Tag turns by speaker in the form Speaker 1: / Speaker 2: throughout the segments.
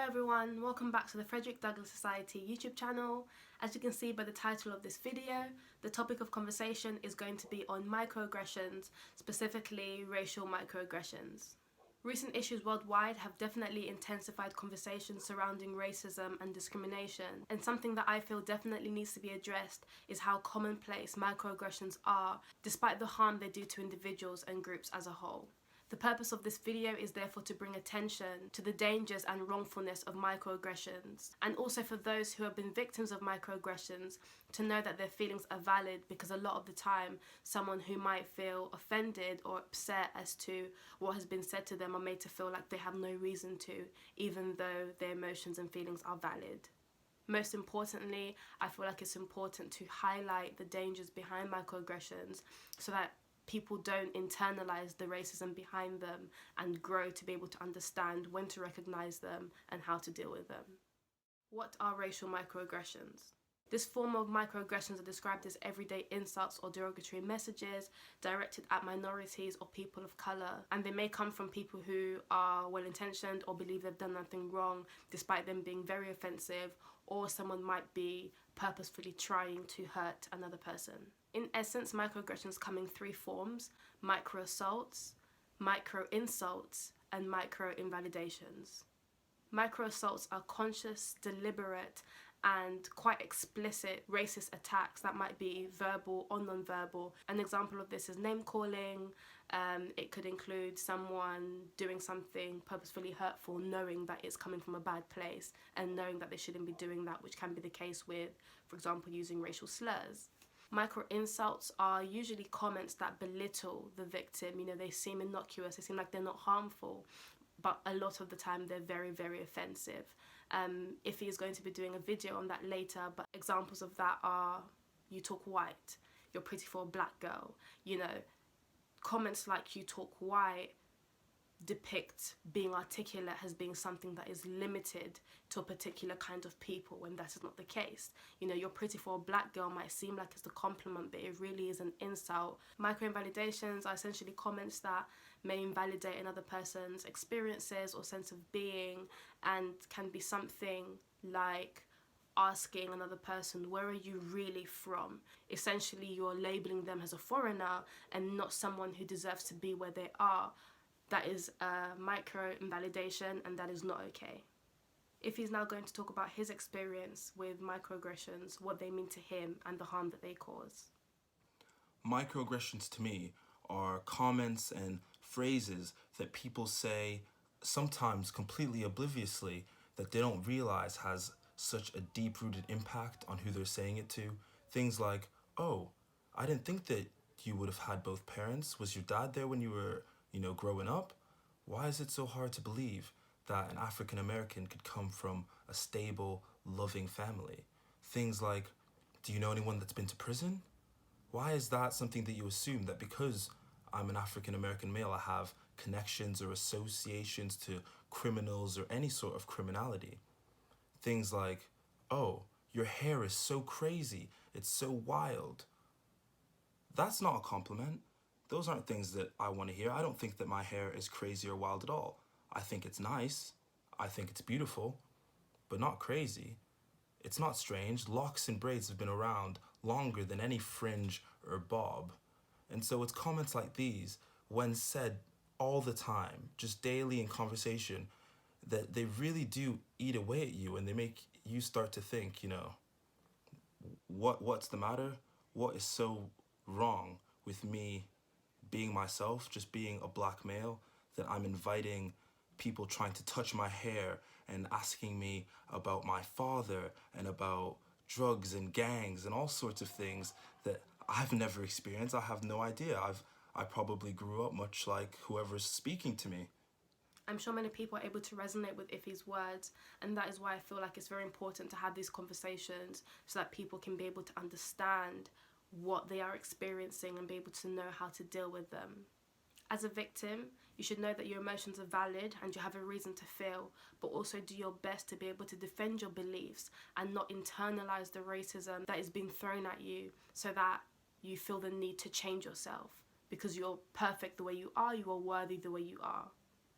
Speaker 1: everyone, welcome back to the Frederick Douglass Society YouTube channel. As you can see by the title of this video, the topic of conversation is going to be on microaggressions, specifically racial microaggressions. Recent issues worldwide have definitely intensified conversations surrounding racism and discrimination, and something that I feel definitely needs to be addressed is how commonplace microaggressions are, despite the harm they do to individuals and groups as a whole. The purpose of this video is therefore to bring attention to the dangers and wrongfulness of microaggressions, and also for those who have been victims of microaggressions to know that their feelings are valid, because a lot of the time someone who might feel offended or upset as to what has been said to them are made to feel like they have no reason to, even though their emotions and feelings are valid. Most importantly, I feel like it's important to highlight the dangers behind microaggressions so that people don't internalize the racism behind them and grow to be able to understand when to recognize them and how to deal with them. What are racial microaggressions? This form of microaggressions are described as everyday insults or derogatory messages directed at minorities or people of colour, and they may come from people who are well-intentioned or believe they've done nothing wrong despite them being very offensive, or someone might be purposefully trying to hurt another person. In essence, microaggressions come in three forms: micro-assaults, micro-insults, and micro-invalidations. Micro-assaults are conscious, deliberate, and quite explicit racist attacks that might be verbal or non-verbal. An example of this is name-calling. It could include someone doing something purposefully hurtful, knowing that it's coming from a bad place and knowing that they shouldn't be doing that, which can be the case with, for example, using racial slurs. Micro-insults are usually comments that belittle the victim. They seem innocuous, they seem like they're not harmful, but a lot of the time they're very, very offensive. Iffy is going to be doing a video on that later, but examples of that are, you talk white, you're pretty for a black girl. Comments like you talk white depict being articulate as being something that is limited to a particular kind of people, when that is not the case. You're pretty for a black girl might seem like it's a compliment, but it really is an insult. Micro-invalidations are essentially comments that may invalidate another person's experiences or sense of being, and can be something like asking another person, where are you really from? Essentially, you're labeling them as a foreigner and not someone who deserves to be where they are. That is a micro-invalidation, and that is not okay. If he's now going to talk about his experience with microaggressions, what they mean to him, and the harm that they cause.
Speaker 2: Microaggressions to me are comments and phrases that people say, sometimes completely obliviously, that they don't realize has such a deep-rooted impact on who they're saying it to. Things like, oh, I didn't think that you would have had both parents. Was your dad there when you were growing up? Why is it so hard to believe that an African American could come from a stable, loving family? Things like, do you know anyone that's been to prison? Why is that something that you assume, that because I'm an African American male, I have connections or associations to criminals or any sort of criminality? Things like, oh, your hair is so crazy, it's so wild. That's not a compliment. Those aren't things that I want to hear. I don't think that my hair is crazy or wild at all. I think it's nice. I think it's beautiful, but not crazy. It's not strange. Locks and braids have been around longer than any fringe or bob. And so it's comments like these, when said all the time, just daily in conversation, that they really do eat away at you, and they make you start to think, what's the matter? What is so wrong with me being myself, just being a black male, that I'm inviting people trying to touch my hair and asking me about my father and about drugs and gangs and all sorts of things that I've never experienced. I have no idea. I probably grew up much like whoever's speaking to me.
Speaker 1: I'm sure many people are able to resonate with Iffy's words, and that is why I feel like it's very important to have these conversations so that people can be able to understand what they are experiencing and be able to know how to deal with them. As a victim, you should know that your emotions are valid and you have a reason to feel, but also do your best to be able to defend your beliefs and not internalize the racism that is being thrown at you, so that you feel the need to change yourself, because you're perfect the way you are worthy the way you are.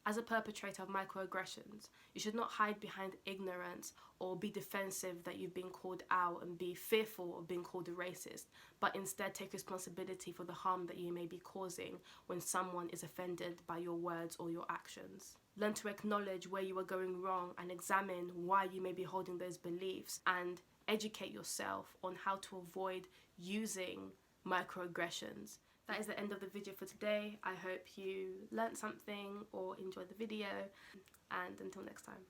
Speaker 1: As a perpetrator of microaggressions, you should not hide behind ignorance or be defensive that you've been called out and be fearful of being called a racist, but instead take responsibility for the harm that you may be causing when someone is offended by your words or your actions. Learn to acknowledge where you are going wrong and examine why you may be holding those beliefs, and educate yourself on how to avoid using microaggressions. That is the end of the video for today. I hope you learnt something or enjoyed the video, and until next time.